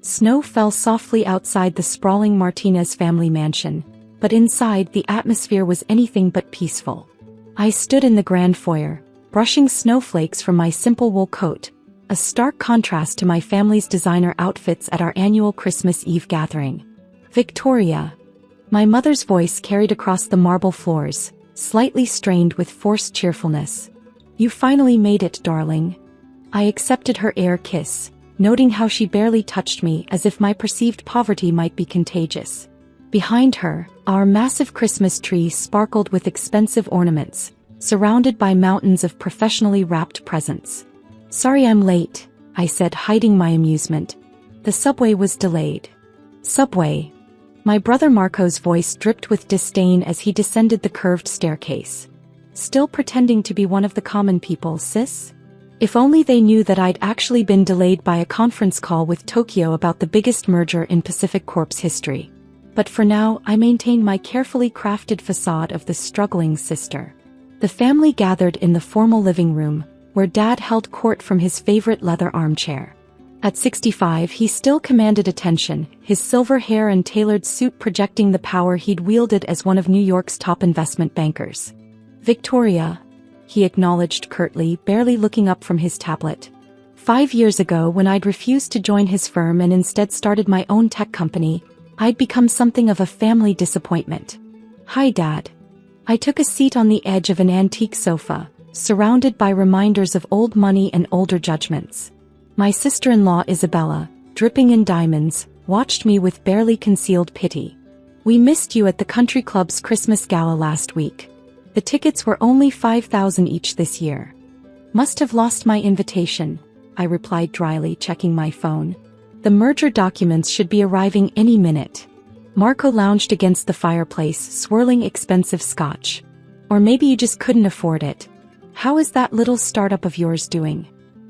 Snow fell softly outside the sprawling Martinez family mansion, but inside the atmosphere was anything but peaceful. I stood in the grand foyer, brushing snowflakes from my simple wool coat, a stark contrast to my family's designer outfits at our annual Christmas Eve gathering. Victoria. My mother's voice carried across the marble floors, slightly strained with forced cheerfulness. You finally made it, darling. I accepted her air kiss, noting how she barely touched me as if my perceived poverty might be contagious. Behind her, our massive Christmas tree sparkled with expensive ornaments, surrounded by mountains of professionally wrapped presents. Sorry I'm late, I said, hiding my amusement. The subway was delayed. Subway. My brother Marco's voice dripped with disdain as he descended the curved staircase. Still pretending to be one of the common people, sis? If only they knew that I'd actually been delayed by a conference call with Tokyo about the biggest merger in Pacific Corp's history. But for now, I maintained my carefully crafted facade of the struggling sister. The family gathered in the formal living room, where Dad held court from his favorite leather armchair. At 65, he still commanded attention, his silver hair and tailored suit projecting the power he'd wielded as one of New York's top investment bankers. Victoria, he acknowledged curtly, barely looking up from his tablet. 5 years ago, when I'd refused to join his firm and instead started my own tech company, I'd become something of a family disappointment. Hi, Dad. I took a seat on the edge of an antique sofa, surrounded by reminders of old money and older judgments. My sister-in-law Isabella, dripping in diamonds, watched me with barely concealed pity. We missed you at the country club's Christmas gala last week. The tickets were only $5,000 each this year. Must have lost my invitation, I replied dryly, checking my phone. The merger documents should be arriving any minute. Marco lounged against the fireplace, swirling expensive scotch. Or maybe you just couldn't afford it. How is that little startup of yours doing?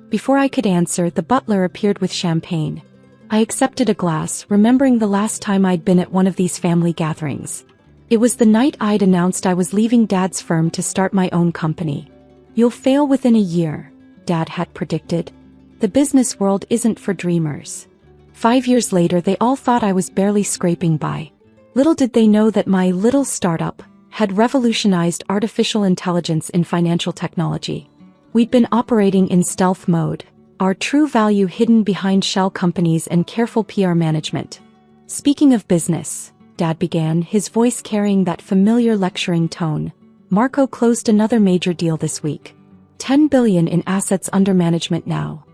Before I could answer, the butler appeared with champagne. I accepted a glass, remembering the last time I'd been at one of these family gatherings. It was the night I'd announced I was leaving Dad's firm to start my own company. You'll fail within a year, Dad had predicted. The business world isn't for dreamers. 5 years later, they all thought I was barely scraping by. Little did they know that my little startup had revolutionized artificial intelligence in financial technology. We'd been operating in stealth mode, our true value hidden behind shell companies and careful PR management. Speaking of business, Dad began, his voice carrying that familiar lecturing tone. Marco closed another major deal this week. $10 billion in assets under management now.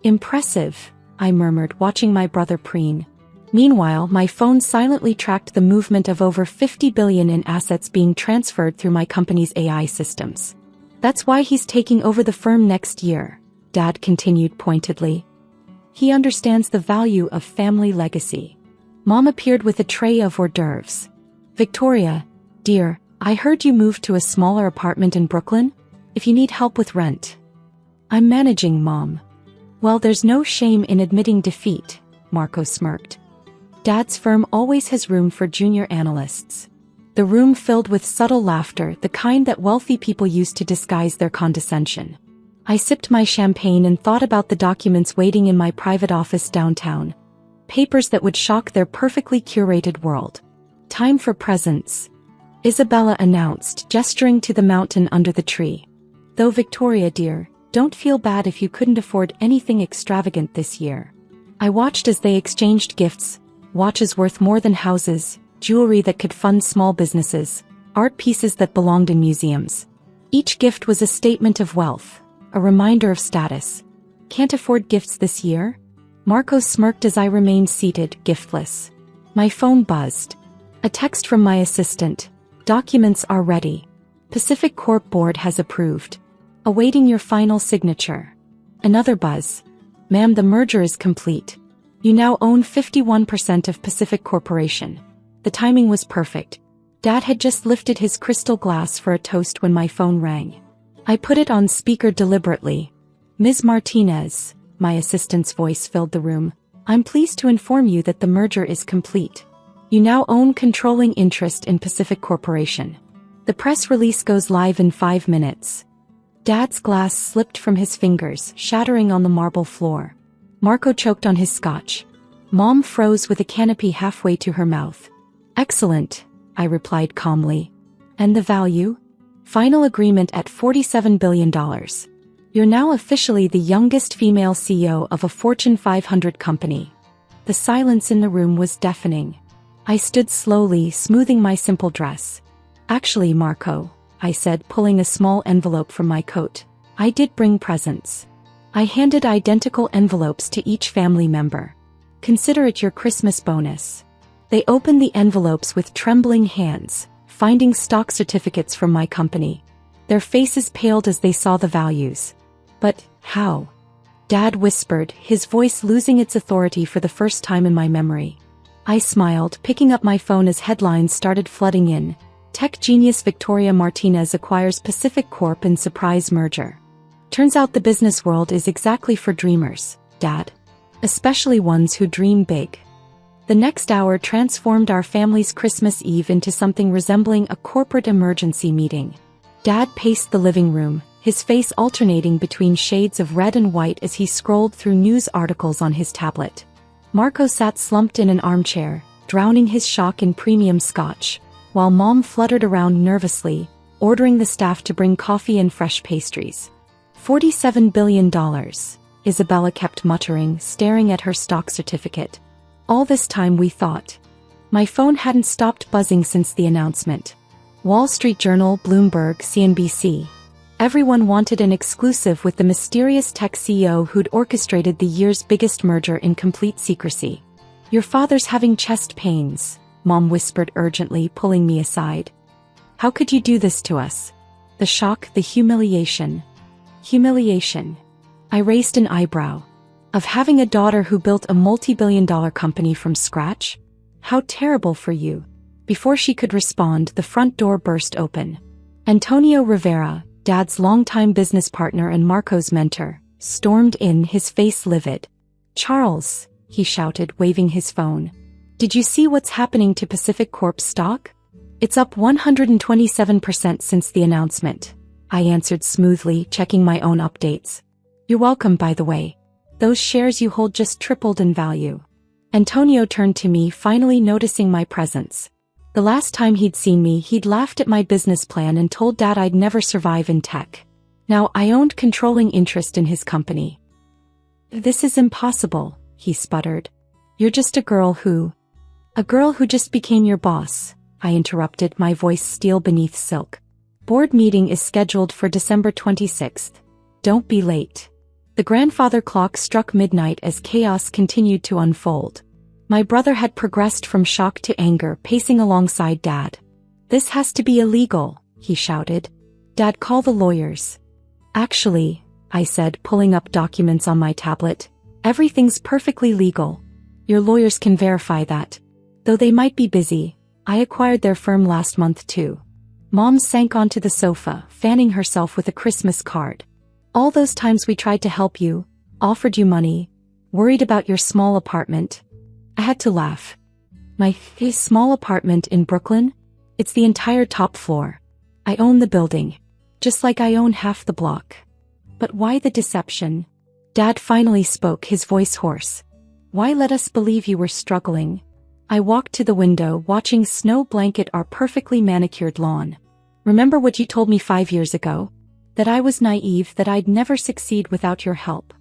Impressive, I murmured, watching my brother preen. Meanwhile, my phone silently tracked the movement of over $50 billion in assets being transferred through my company's AI systems. That's why he's taking over the firm next year, Dad continued pointedly. He understands the value of family legacy. Mom appeared with a tray of hors d'oeuvres. Victoria, dear, I heard you moved to a smaller apartment in Brooklyn? If you need help with rent. I'm managing, Mom. Well, there's no shame in admitting defeat, Marco smirked. Dad's firm always has room for junior analysts. The room filled with subtle laughter, the kind that wealthy people use to disguise their condescension. I sipped my champagne and thought about the documents waiting in my private office downtown. Papers that would shock their perfectly curated world. Time for presents, Isabella announced, gesturing to the mountain under the tree. Though Victoria, dear, don't feel bad if you couldn't afford anything extravagant this year. I watched as they exchanged gifts, watches worth more than houses, jewelry that could fund small businesses, art pieces that belonged in museums. Each gift was a statement of wealth, a reminder of status. Can't afford gifts this year? Marco smirked as I remained seated, giftless. My phone buzzed. A text from my assistant. Documents are ready. Pacific Corp board has approved. Awaiting your final signature. Another buzz. Ma'am, the merger is complete. You now own 51% of Pacific Corporation. The timing was perfect. Dad had just lifted his crystal glass for a toast when my phone rang. I put it on speaker deliberately. Ms. Martinez, my assistant's voice filled the room. I'm pleased to inform you that the merger is complete. You now own controlling interest in Pacific Corporation. The press release goes live in 5 minutes. Dad's glass slipped from his fingers, shattering on the marble floor. Marco choked on his scotch. Mom froze with a canopy halfway to her mouth. Excellent, I replied calmly. And the value? Final agreement at $47 billion. You're now officially the youngest female CEO of a Fortune 500 company. The silence in the room was deafening. I stood slowly, smoothing my simple dress. Actually, Marco, I said, pulling a small envelope from my coat, I did bring presents. I handed identical envelopes to each family member. Consider it your Christmas bonus. They opened the envelopes with trembling hands, finding stock certificates from my company. Their faces paled as they saw the values. But how? Dad whispered, his voice losing its authority for the first time in my memory. I smiled, picking up my phone as headlines started flooding in. Tech genius Victoria Martinez acquires Pacific Corp in surprise merger. Turns out the business world is exactly for dreamers, Dad. Especially ones who dream big. The next hour transformed our family's Christmas Eve into something resembling a corporate emergency meeting. Dad paced the living room, his face alternating between shades of red and white as he scrolled through news articles on his tablet. Marco sat slumped in an armchair, drowning his shock in premium scotch, while Mom fluttered around nervously, ordering the staff to bring coffee and fresh pastries. $47 billion, Isabella kept muttering, staring at her stock certificate. All this time we thought. My phone hadn't stopped buzzing since the announcement. Wall Street Journal, Bloomberg, CNBC. Everyone wanted an exclusive with the mysterious tech CEO who'd orchestrated the year's biggest merger in complete secrecy. Your father's having chest pains, Mom whispered urgently, pulling me aside. How could you do this to us? The shock, the humiliation. Humiliation. I raised an eyebrow. Of having a daughter who built a multi-billion-dollar company from scratch? How terrible for you. Before she could respond, the front door burst open. Antonio Rivera, Dad's longtime business partner and Marco's mentor, stormed in, his face livid. Charles, he shouted, waving his phone. Did you see what's happening to Pacific Corp's stock? It's up 127% since the announcement. I answered smoothly, checking my own updates. You're welcome, by the way. Those shares you hold just tripled in value. Antonio turned to me, finally noticing my presence. The last time he'd seen me, he'd laughed at my business plan and told Dad I'd never survive in tech. Now I owned controlling interest in his company. This is impossible, he sputtered. You're just a girl who just became your boss, I interrupted, my voice steel beneath silk. Board meeting is scheduled for December 26th. Don't be late. The grandfather clock struck midnight as chaos continued to unfold. My brother had progressed from shock to anger, pacing alongside Dad. This has to be illegal, he shouted. Dad, call the lawyers. Actually, I said, pulling up documents on my tablet, everything's perfectly legal. Your lawyers can verify that. Though they might be busy, I acquired their firm last month too. Mom sank onto the sofa, fanning herself with a Christmas card. All those times we tried to help you, offered you money, worried about your small apartment. I had to laugh. My small apartment in Brooklyn? It's the entire top floor. I own the building. Just like I own half the block. But why the deception? Dad finally spoke, his voice hoarse. Why let us believe you were struggling? I walked to the window, watching snow blanket our perfectly manicured lawn. Remember what you told me 5 years ago? That I was naive, that I'd never succeed without your help.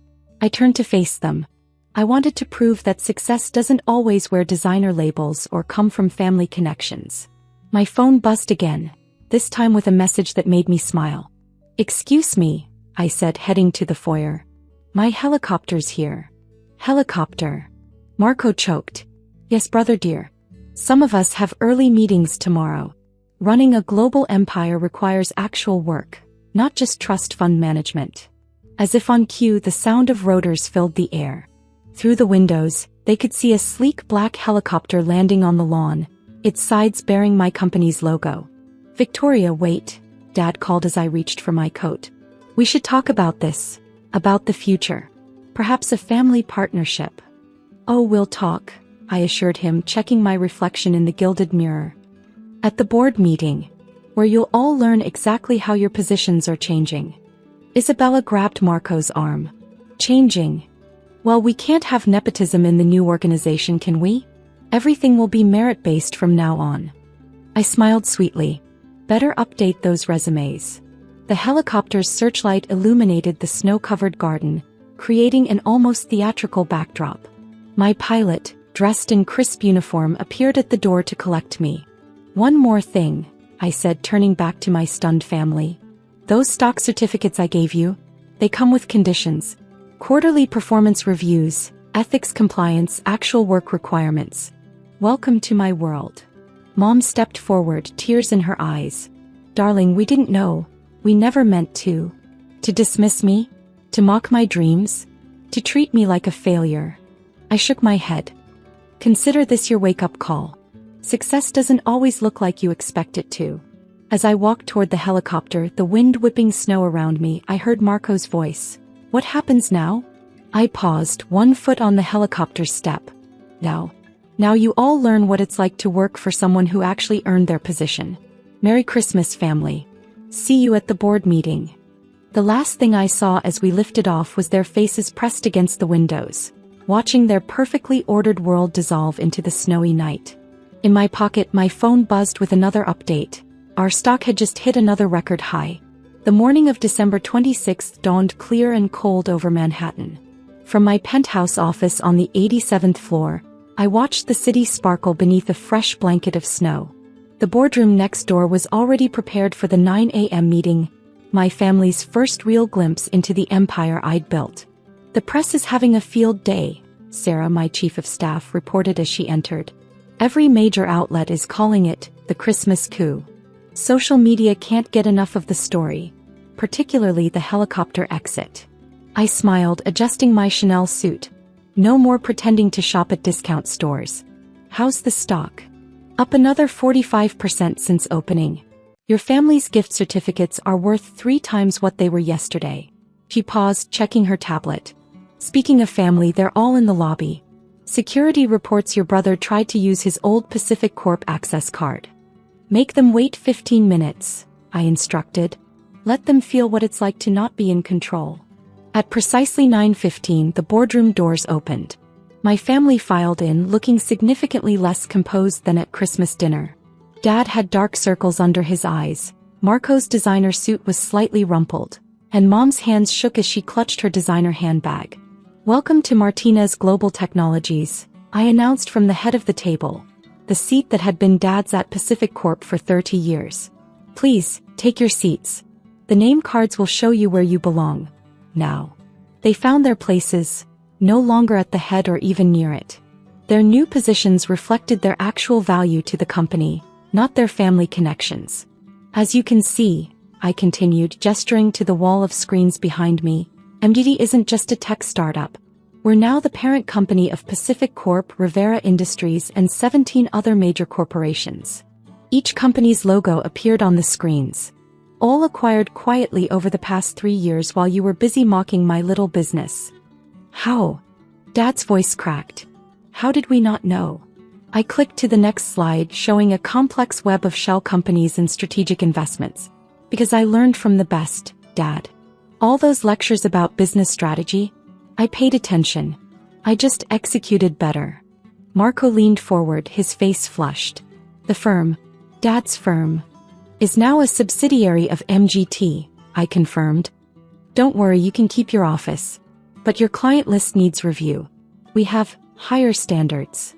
I turned to face them. I wanted to prove that success doesn't always wear designer labels or come from family connections. My phone buzzed again, this time with a message that made me smile. Excuse me, I said, heading to the foyer. My helicopter's here. Helicopter. Marco choked. Yes, brother dear. Some of us have early meetings tomorrow. Running a global empire requires actual work, not just trust fund management. As if on cue, the sound of rotors filled the air. Through the windows, they could see a sleek black helicopter landing on the lawn, its sides bearing my company's logo. Victoria, wait, Dad called as I reached for my coat. We should talk about this, about the future. Perhaps a family partnership. Oh, we'll talk, I assured him, checking my reflection in the gilded mirror. At the board meeting, where you'll all learn exactly how your positions are changing. Isabella grabbed Marco's arm. Changing? Well, we can't have nepotism in the new organization, can we? Everything will be merit-based from now on. I smiled sweetly. Better update those resumes. The helicopter's searchlight illuminated the snow-covered garden, creating an almost theatrical backdrop. My pilot, dressed in crisp uniform, appeared at the door to collect me. One more thing, I said, turning back to my stunned family. Those stock certificates I gave you, they come with conditions. Quarterly performance reviews, ethics compliance, actual work requirements. Welcome to my world. Mom stepped forward, tears in her eyes. Darling, we didn't know. We never meant to. To dismiss me? To mock my dreams? To treat me like a failure? I shook my head. Consider this your wake-up call. Success doesn't always look like you expect it to. As I walked toward the helicopter, the wind whipping snow around me, I heard Marco's voice. What happens now? I paused, one foot on the helicopter's step. Now you all learn what it's like to work for someone who actually earned their position. Merry Christmas, family. See you at the board meeting. The last thing I saw as we lifted off was their faces pressed against the windows, watching their perfectly ordered world dissolve into the snowy night. In my pocket, my phone buzzed with another update. Our stock had just hit another record high. The morning of December 26th dawned clear and cold over Manhattan. From my penthouse office on the 87th floor, I watched the city sparkle beneath a fresh blanket of snow. The boardroom next door was already prepared for the 9 a.m. meeting, my family's first real glimpse into the empire I'd built. The press is having a field day, Sarah, my chief of staff, reported as she entered. Every major outlet is calling it the Christmas coup. Social media can't get enough of the story, particularly the helicopter exit. I smiled, adjusting my Chanel suit. No more pretending to shop at discount stores. How's the stock? Up another 45% since opening. Your family's gift certificates are worth 3 times what they were yesterday. She paused, checking her tablet. Speaking of family, they're all in the lobby. Security reports your brother tried to use his old Pacific Corp access card. Make them wait 15 minutes, I instructed. Let them feel what it's like to not be in control. At precisely 9:15, the boardroom doors opened. My family filed in, looking significantly less composed than at Christmas dinner. Dad had dark circles under his eyes, Marco's designer suit was slightly rumpled, and Mom's hands shook as she clutched her designer handbag. Welcome to Martinez Global Technologies, I announced from the head of the table, the seat that had been Dad's at Pacific Corp for 30 years. Please, take your seats. The name cards will show you where you belong. Now. They found their places, no longer at the head or even near it. Their new positions reflected their actual value to the company, not their family connections. As you can see, I continued, gesturing to the wall of screens behind me, MDD isn't just a tech startup. We're now the parent company of Pacific Corp, Rivera Industries, and 17 other major corporations. Each company's logo appeared on the screens. All acquired quietly over the past 3 years while you were busy mocking my little business. How? Dad's voice cracked. How did we not know? I clicked to the next slide, showing a complex web of shell companies and strategic investments. Because I learned from the best, Dad. All those lectures about business strategy? I paid attention. I just executed better. Marco leaned forward, his face flushed. The firm, Dad's firm, is now a subsidiary of MGT, I confirmed. Don't worry, you can keep your office. But your client list needs review. We have higher standards.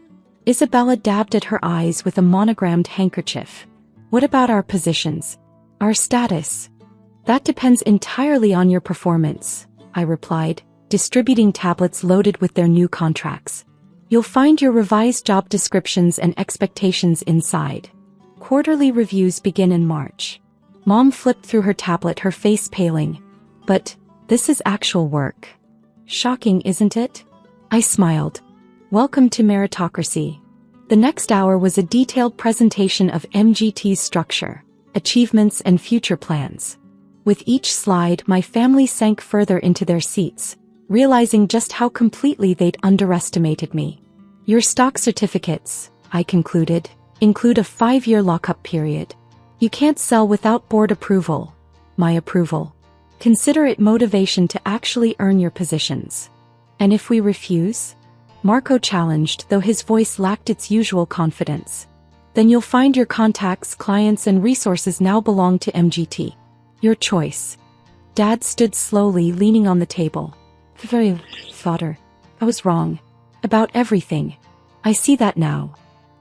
Isabella dabbed at her eyes with a monogrammed handkerchief. What about our positions? Our status? That depends entirely on your performance, I replied, distributing tablets loaded with their new contracts. You'll find your revised job descriptions and expectations inside. Quarterly reviews begin in March. Mom flipped through her tablet, her face paling. But this is actual work. Shocking, isn't it? I smiled. Welcome to meritocracy. The next hour was a detailed presentation of MGT's structure, achievements, and future plans. With each slide, my family sank further into their seats, realizing just how completely they'd underestimated me. Your stock certificates, I concluded, include a 5-year lockup period. You can't sell without board approval. My approval. Consider it motivation to actually earn your positions. And if we refuse? Marco challenged, though his voice lacked its usual confidence. Then you'll find your contacts, clients, and resources now belong to MGT. Your choice. Dad stood slowly, leaning on the table. Very, father. I was wrong. About everything. I see that now.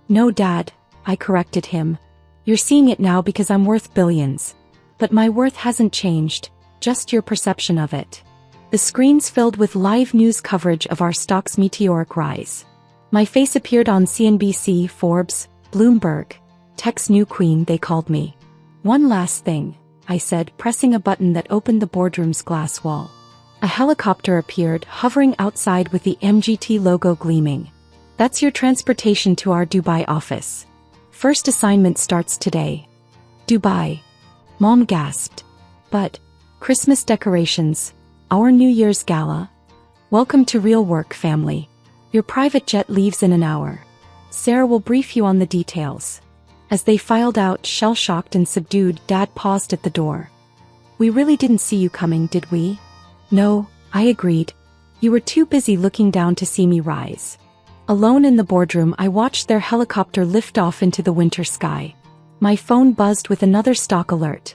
No, Dad, I corrected him. You're seeing it now because I'm worth billions. But my worth hasn't changed, just your perception of it. The screens filled with live news coverage of our stock's meteoric rise. My face appeared on CNBC, Forbes, Bloomberg. Tech's new queen, they called me. One last thing, I said, pressing a button that opened the boardroom's glass wall. A helicopter appeared, hovering outside with the MGT logo gleaming. That's your transportation to our Dubai office. First assignment starts today. Dubai. Mom gasped. But, Christmas decorations, our New Year's gala. Welcome to real work, family. Your private jet leaves in an hour. Sarah will brief you on the details. As they filed out, shell-shocked and subdued, Dad paused at the door. We really didn't see you coming, did we? No, I agreed. You were too busy looking down to see me rise. Alone in the boardroom, I watched their helicopter lift off into the winter sky. My phone buzzed with another stock alert.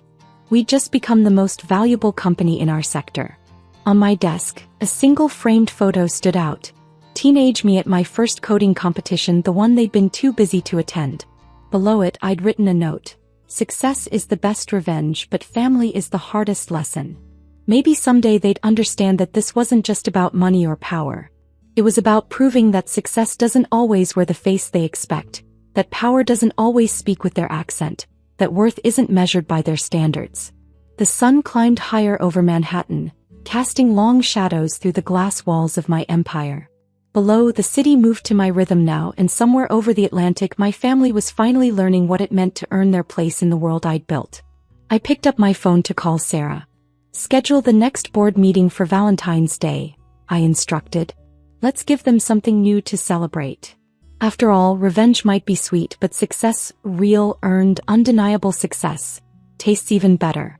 We'd just become the most valuable company in our sector. On my desk, a single framed photo stood out. Teenage me at my first coding competition, the one they'd been too busy to attend. Below it, I'd written a note. Success is the best revenge, but family is the hardest lesson. Maybe someday they'd understand that this wasn't just about money or power. It was about proving that success doesn't always wear the face they expect, that power doesn't always speak with their accent, that worth isn't measured by their standards. The sun climbed higher over Manhattan, casting long shadows through the glass walls of my empire. Below, the city moved to my rhythm now, and somewhere over the Atlantic my family was finally learning what it meant to earn their place in the world I'd built. I picked up my phone to call Sarah. Schedule the next board meeting for Valentine's Day, I instructed. Let's give them something new to celebrate. After all, revenge might be sweet, but success, real, earned, undeniable success, tastes even better.